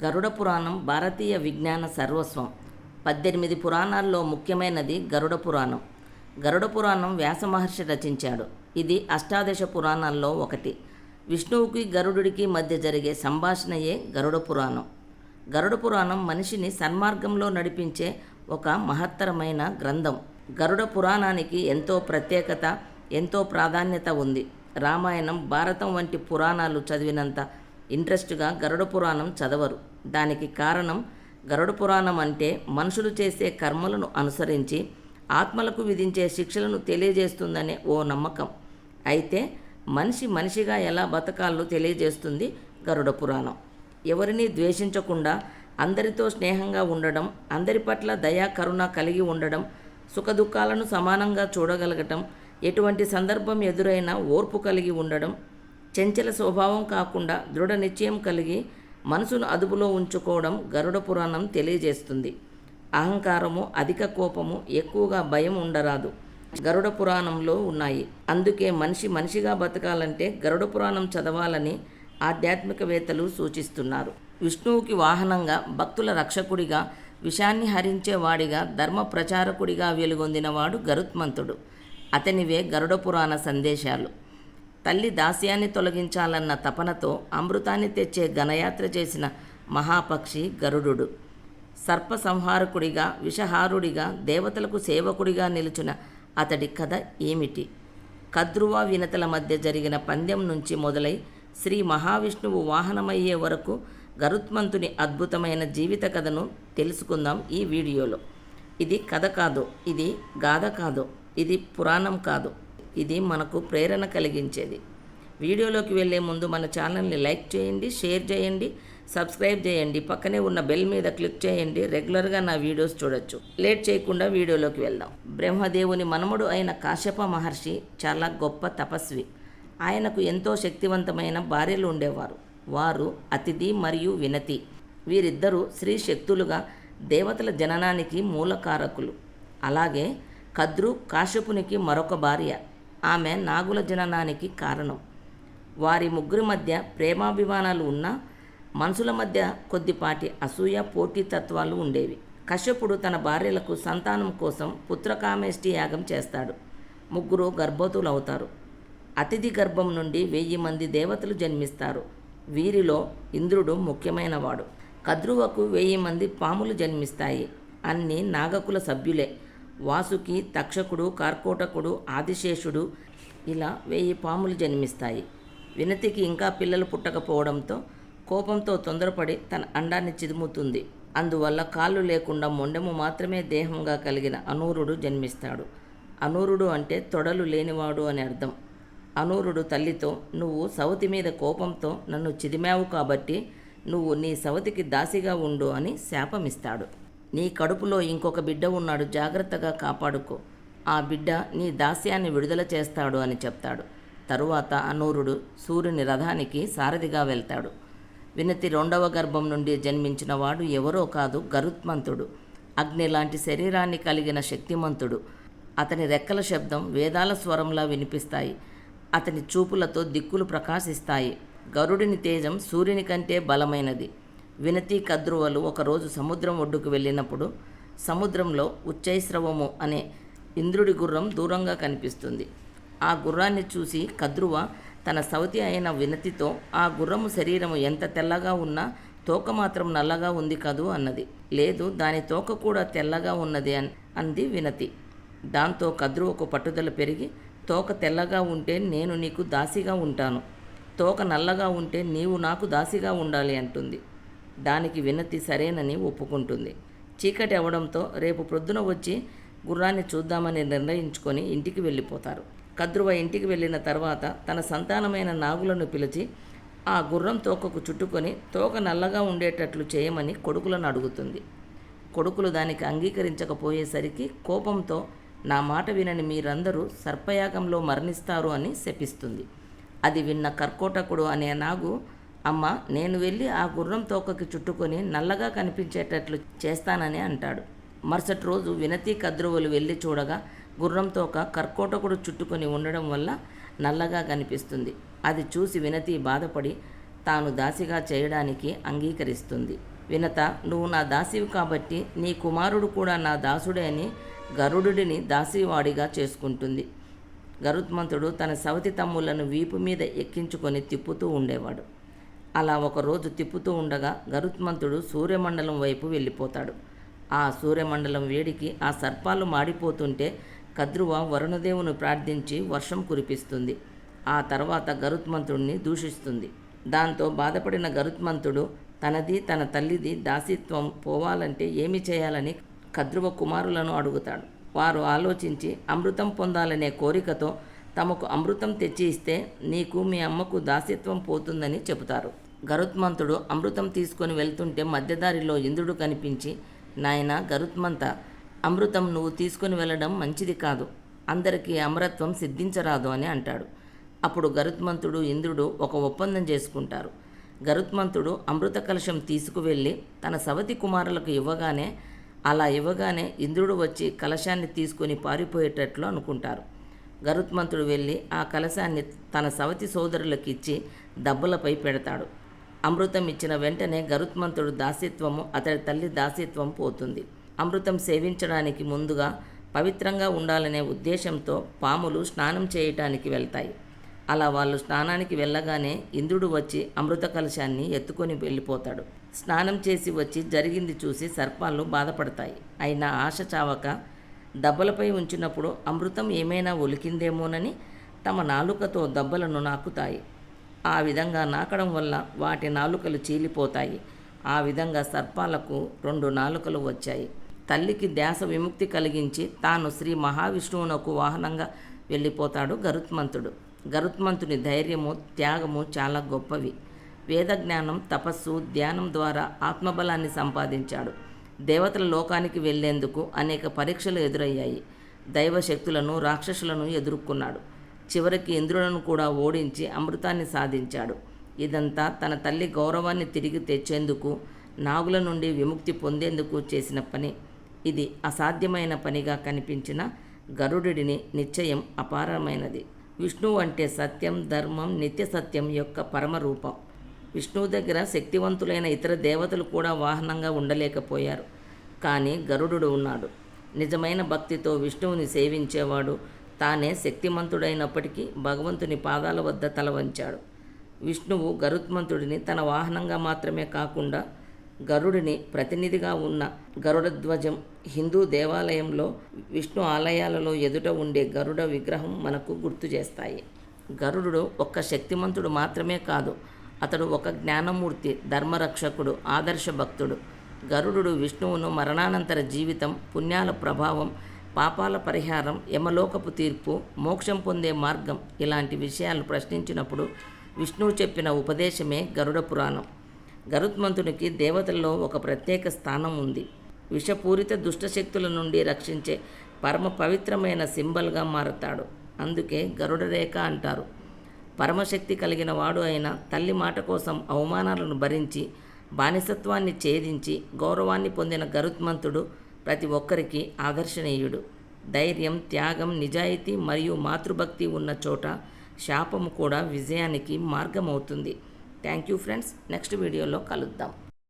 గరుడ పురాణం భారతీయ విజ్ఞాన సర్వస్వం. 18 పురాణాల్లో ముఖ్యమైనది గరుడ పురాణం. గరుడ పురాణం వ్యాస మహర్షి రచించాడు. ఇది అష్టాదశ పురాణాల్లో ఒకటి. విష్ణువుకి గరుడుడికి మధ్య జరిగే సంభాషణయే గరుడ పురాణం. గరుడ పురాణం మనిషిని సన్మార్గంలో నడిపించే ఒక మహత్తరమైన గ్రంథం. గరుడ పురాణానికి ఎంతో ప్రత్యేకత, ఎంతో ప్రాధాన్యత ఉంది. రామాయణం, భారతం వంటి పురాణాలు చదివినంత ఇంట్రెస్ట్గా గరుడ పురాణం చదవరు. దానికి కారణం, గరుడ పురాణం అంటే మనుషులు చేసే కర్మలను అనుసరించి ఆత్మలకు విధించే శిక్షలను తెలియజేస్తుందనే ఓ నమ్మకం. అయితే మనిషిగా ఎలా బతకాలో తెలియజేస్తుంది గరుడ పురాణం. ఎవరిని ద్వేషించకుండా అందరితో స్నేహంగా ఉండడం, అందరి పట్ల దయా కరుణ కలిగి ఉండడం, సుఖదుఖాలను సమానంగా చూడగలగటం, ఎటువంటి సందర్భం ఎదురైనా ఓర్పు కలిగి ఉండడం, చంచల స్వభావం కాకుండా దృఢ నిశ్చయం కలిగి మనసును అదుపులో ఉంచుకోవడం గరుడ పురాణం తెలియజేస్తుంది. అహంకారము, అధిక కోపము, ఎక్కువగా భయం ఉండరాదు గరుడ పురాణంలో ఉన్నాయి. అందుకే మనిషిగా బతకాలంటే గరుడ పురాణం చదవాలని ఆధ్యాత్మికవేత్తలు సూచిస్తున్నారు. విష్ణువుకి వాహనంగా, భక్తుల రక్షకుడిగా, విషాన్ని హరించేవాడిగా, ధర్మ ప్రచారకుడిగా వెలుగొందినవాడు గరుత్మంతుడు. అతనివే గరుడ పురాణ సందేశాలు. తల్లి దాస్యాన్ని తొలగించాలన్న తపనతో అమృతాన్ని తెచ్చే ఘనయాత్ర చేసిన మహాపక్షి గరుడు. సర్ప సంహారకుడిగా, విషహారుడిగా, దేవతలకు సేవకుడిగా నిలిచిన అతడి కథ ఏమిటి? కద్రువ వినతల మధ్య జరిగిన పందెం నుంచి మొదలై శ్రీ మహావిష్ణువు వాహనమయ్యే వరకు గరుత్మంతుని అద్భుతమైన జీవిత కథను తెలుసుకుందాం ఈ వీడియోలో. ఇది కథ కాదు, ఇది గాథ కాదు, ఇది పురాణం కాదు, ఇది మనకు ప్రేరణ కలిగించేది. వీడియోలోకి వెళ్ళే ముందు మన ఛానల్ని లైక్ చేయండి, షేర్ చేయండి, సబ్స్క్రైబ్ చేయండి, పక్కనే ఉన్న బెల్ మీద క్లిక్ చేయండి. రెగ్యులర్గా నా వీడియోస్ చూడొచ్చు. లేట్ చేయకుండా వీడియోలోకి వెళ్దాం. బ్రహ్మదేవుని మనమడు అయిన కాశ్యప మహర్షి చాలా గొప్ప తపస్వి. ఆయనకు ఎంతో శక్తివంతమైన భార్యలు ఉండేవారు. వారు అతిథి మరియు వినతి. వీరిద్దరూ స్త్రీ శక్తులుగా దేవతల జననానికి మూలకారకులు. అలాగే కద్రు కాశ్యపునికి మరొక భార్య. ఆమె నాగుల జననానికి కారణం. వారి ముగ్గురి మధ్య ప్రేమాభిమానాలు ఉన్నా మనుషుల మధ్య కొద్దిపాటి అసూయ, పోటీతత్వాలు ఉండేవి. కశ్యపుడు తన భార్యలకు సంతానం కోసం పుత్రకామేష్టి యాగం చేస్తాడు. ముగ్గురు గర్భవతులవుతారు. అతిథి గర్భం నుండి 1000 మంది దేవతలు జన్మిస్తారు. వీరిలో ఇంద్రుడు ముఖ్యమైనవాడు. కద్రువకు 1000 మంది పాములు జన్మిస్తాయి. అన్నీ నాగకుల సభ్యులే. వాసుకి, తక్షకుడు, కార్కోటకుడు, ఆదిశేషుడు, ఇలా 1000 పాములు జన్మిస్తాయి. వినతికి ఇంకా పిల్లలు పుట్టకపోవడంతో కోపంతో తొందరపడి తన అండాన్ని చిదుముతుంది. అందువల్ల కాళ్ళు లేకుండా మొండెము మాత్రమే దేహంగా కలిగిన అనూరుడు జన్మిస్తాడు. అనూరుడు అంటే తొడలు లేనివాడు అని అర్థం. అనూరుడు తల్లితో, నువ్వు సవతి మీద కోపంతో నన్ను చిదిమావు కాబట్టి నువ్వు నీ సవతికి దాసిగా ఉండు అని శాపమిస్తాడు. నీ కడుపులో ఇంకొక బిడ్డ ఉన్నాడు, జాగ్రత్తగా కాపాడుకో. ఆ బిడ్డ నీ దాస్యాన్ని విడుదల చేస్తాడు అని చెప్తాడు. తరువాత అనూరుడు సూర్యుని రథానికి సారథిగా వెళ్తాడు. వినతి 2వ గర్భం నుండి జన్మించిన వాడు ఎవరో కాదు, గరుత్మంతుడు. అగ్ని లాంటి శరీరాన్ని కలిగిన శక్తిమంతుడు. అతని రెక్కల శబ్దం వేదాల స్వరంలా వినిపిస్తాయి. అతని చూపులతో దిక్కులు ప్రకాశిస్తాయి. గరుడిని తేజం సూర్యుని కంటే బలమైనది. వినతి, కద్రువలు ఒకరోజు సముద్రం ఒడ్డుకు వెళ్ళినప్పుడు సముద్రంలో ఉచ్చైశ్రవము అనే ఇంద్రుడి గుర్రం దూరంగా కనిపిస్తుంది. ఆ గుర్రాన్ని చూసి కద్రువ తన సవతి అయిన వినతితో, ఆ గుర్రము శరీరము ఎంత తెల్లగా ఉన్నా తోక మాత్రం నల్లగా ఉంది కదూ అన్నది. లేదు, దాని తోక కూడా తెల్లగా ఉన్నది అంది వినతి. దాంతో కద్రువకు పట్టుదల పెరిగి, తోక తెల్లగా ఉంటే నేను నీకు దాసిగా ఉంటాను, తోక నల్లగా ఉంటే నీవు నాకు దాసిగా ఉండాలి అంటుంది. దానికి వినతి సరేనని ఒప్పుకుంటుంది. చీకటి అవడంతో రేపు ప్రొద్దున వచ్చి గుర్రాన్ని చూద్దామని నిర్ణయించుకొని ఇంటికి వెళ్ళిపోతారు. కద్రువ ఇంటికి వెళ్ళిన తర్వాత తన సంతానమైన నాగులను పిలిచి ఆ గుర్రం తోకకు చుట్టుకొని తోక నల్లగా ఉండేటట్లు చేయమని కొడుకులను అడుగుతుంది. కొడుకులు దానికి అంగీకరించకపోయేసరికి కోపంతో, నా మాట వినని మీరందరూ సర్పయాగంలో మరణిస్తారు అని శపిస్తుంది. అది విన్న కర్కోటకుడు అనే నాగు, అమ్మ, నేను వెళ్ళి ఆ గుర్రం తోకకి చుట్టుకొని నల్లగా కనిపించేటట్లు చేస్తానని అంటాడు. మరుసటి రోజు వినతి, కద్రువులు వెళ్ళి చూడగా గుర్రం తోక కర్కోటకుడు చుట్టుకొని ఉండడం వల్ల నల్లగా కనిపిస్తుంది. అది చూసి వినతి బాధపడి తాను దాసిగా చేయడానికి అంగీకరిస్తుంది. వినత, నువ్వు నా దాసివి కాబట్టి నీ కుమారుడు కూడా నా దాసుడే అని గరుడుడిని దాసివాడిగా చేసుకుంటుంది. గరుత్మంతుడు తన సవతి తమ్ములను వీపు మీద ఎక్కించుకొని తిప్పుతూ ఉండేవాడు. అలా ఒకరోజు తిప్పుతూ ఉండగా గరుత్మంతుడు సూర్యమండలం వైపు వెళ్ళిపోతాడు. ఆ సూర్యమండలం వేడికి ఆ సర్పాలు మాడిపోతుంటే కద్రువ వరుణదేవుని ప్రార్థించి వర్షం కురిపిస్తుంది. ఆ తర్వాత గరుత్మంతుడిని దూషిస్తుంది. దాంతో బాధపడిన గరుత్మంతుడు తనది తన తల్లిది దాసీత్వం పోవాలంటే ఏమి చేయాలని కద్రువ కుమారులను అడుగుతాడు. వారు ఆలోచించి అమృతం పొందాలనే కోరికతో తమకు అమృతం తెచ్చి ఇస్తే నీకు మీ అమ్మకు దాసీత్వం పోతుందని చెబుతారు. గరుత్మంతుడు అమృతం తీసుకొని వెళ్తుంటే మధ్యదారిలో ఇంద్రుడు కనిపించి, నాయనా గరుత్మంత, అమృతం నువ్వు తీసుకొని వెళ్ళడం మంచిది కాదు, అందరికీ అమరత్వం సిద్ధించరాదు అని అంటాడు. అప్పుడు గరుత్మంతుడు ఇంద్రుడు ఒక ఒప్పందం చేసుకుంటారు. గరుత్మంతుడు అమృత కలశం తీసుకువెళ్ళి తన సవతి కుమారులకు ఇవ్వగానే ఇంద్రుడు వచ్చి కలశాన్ని తీసుకొని పారిపోయేటట్లు అనుకుంటారు. గరుత్మంతుడు వెళ్ళి ఆ కలశాన్ని తన సవతి సోదరులకు ఇచ్చి దబ్బలపై పెడతాడు. అమృతం ఇచ్చిన వెంటనే గరుత్మంతుడు దాసీత్వము, అతడి తల్లి దాసీత్వం పోతుంది. అమృతం సేవించడానికి ముందుగా పవిత్రంగా ఉండాలనే ఉద్దేశంతో పాములు స్నానం చేయటానికి వెళ్తాయి. అలా వాళ్ళు స్నానానికి వెళ్ళగానే ఇంద్రుడు వచ్చి అమృత కలశాన్ని ఎత్తుకొని వెళ్ళిపోతాడు. స్నానం చేసి వచ్చి జరిగింది చూసి సర్పాలు బాధపడతాయి. అయినా ఆశ చావక దబ్బలపై ఉంచినప్పుడు అమృతం ఏమైనా ఒలికిందేమోనని తమ నాలుకతో దబ్బలను నాకుతాయి. ఆ విధంగా నాకడం వల్ల వాటి నాలుకలు చీలిపోతాయి. ఆ విధంగా సర్పాలకు 2 నాలుకలు వచ్చాయి. తల్లికి ధ్యాస విముక్తి కలిగించి తాను శ్రీ మహావిష్ణువునకు వాహనంగా వెళ్ళిపోతాడు గరుత్మంతుడు. గరుత్మంతుని ధైర్యము, త్యాగము చాలా గొప్పవి. వేదజ్ఞానం, తపస్సు, ధ్యానం ద్వారా ఆత్మబలాన్ని సంపాదించాడు. దేవతల లోకానికి వెళ్లేందుకు అనేక పరీక్షలు ఎదురయ్యాయి. దైవశక్తులను, రాక్షసులను ఎదుర్కొన్నాడు. చివరికి ఇంద్రులను కూడా ఓడించి అమృతాన్ని సాధించాడు. ఇదంతా తన తల్లి గౌరవాన్ని తిరిగి తెచ్చేందుకు, నాగుల నుండి విముక్తి పొందేందుకు చేసిన పని. ఇది అసాధ్యమైన పనిగా కనిపించిన గరుడుడిని నిశ్చయం అపారమైనది. విష్ణువు అంటే సత్యం, ధర్మం, నిత్య సత్యం యొక్క పరమరూపం. విష్ణువు దగ్గర శక్తివంతులైన ఇతర దేవతలు కూడా వాహనంగా ఉండలేకపోయారు. కానీ గరుడు ఉన్నాడు. నిజమైన భక్తితో విష్ణువుని సేవించేవాడు తానే శక్తిమంతుడైనప్పటికీ భగవంతుని పాదాల వద్ద తల వంచాడు. విష్ణువు గరుత్మంతుడిని తన వాహనంగా మాత్రమే కాకుండా గరుడిని ప్రతినిధిగా ఉన్న గరుడధ్వజం, హిందూ దేవాలయంలో, విష్ణు ఆలయాలలో ఎదుట ఉండే గరుడ విగ్రహం మనకు గుర్తు చేస్తాయి. గరుడు ఒక్క శక్తిమంతుడు మాత్రమే కాదు, అతడు ఒక జ్ఞానమూర్తి, ధర్మరక్షకుడు, ఆదర్శ భక్తుడు. గరుడు విష్ణువును మరణానంతర జీవితం, పుణ్యాల ప్రభావం, పాపాల పరిహారం, యమలోకపు తీర్పు, మోక్షం పొందే మార్గం ఇలాంటి విషయాలు ప్రశ్నించినప్పుడు విష్ణువు చెప్పిన ఉపదేశమే గరుడ పురాణం. గరుత్మంతునికి దేవతల్లో ఒక ప్రత్యేక స్థానం ఉంది. విషపూరిత దుష్టశక్తుల నుండి రక్షించే పరమ పవిత్రమైన సింబల్గా మారతాడు. అందుకే గరుడ రేఖ అంటారు. పరమశక్తి కలిగిన వాడు అయిన తల్లి మాట కోసం అవమానాలను భరించి బానిసత్వాన్ని ఛేదించి గౌరవాన్ని పొందిన గరుత్మంతుడు ప్రతి ఒక్కరికి ఆదర్శనీయుడు. ధైర్యం, త్యాగం, నిజాయితీ మరియు మాతృభక్తి ఉన్న చోట శాపము కూడా విజయానికి మార్గమవుతుంది. Thank you friends. నెక్స్ట్ వీడియోలో కలుద్దాం.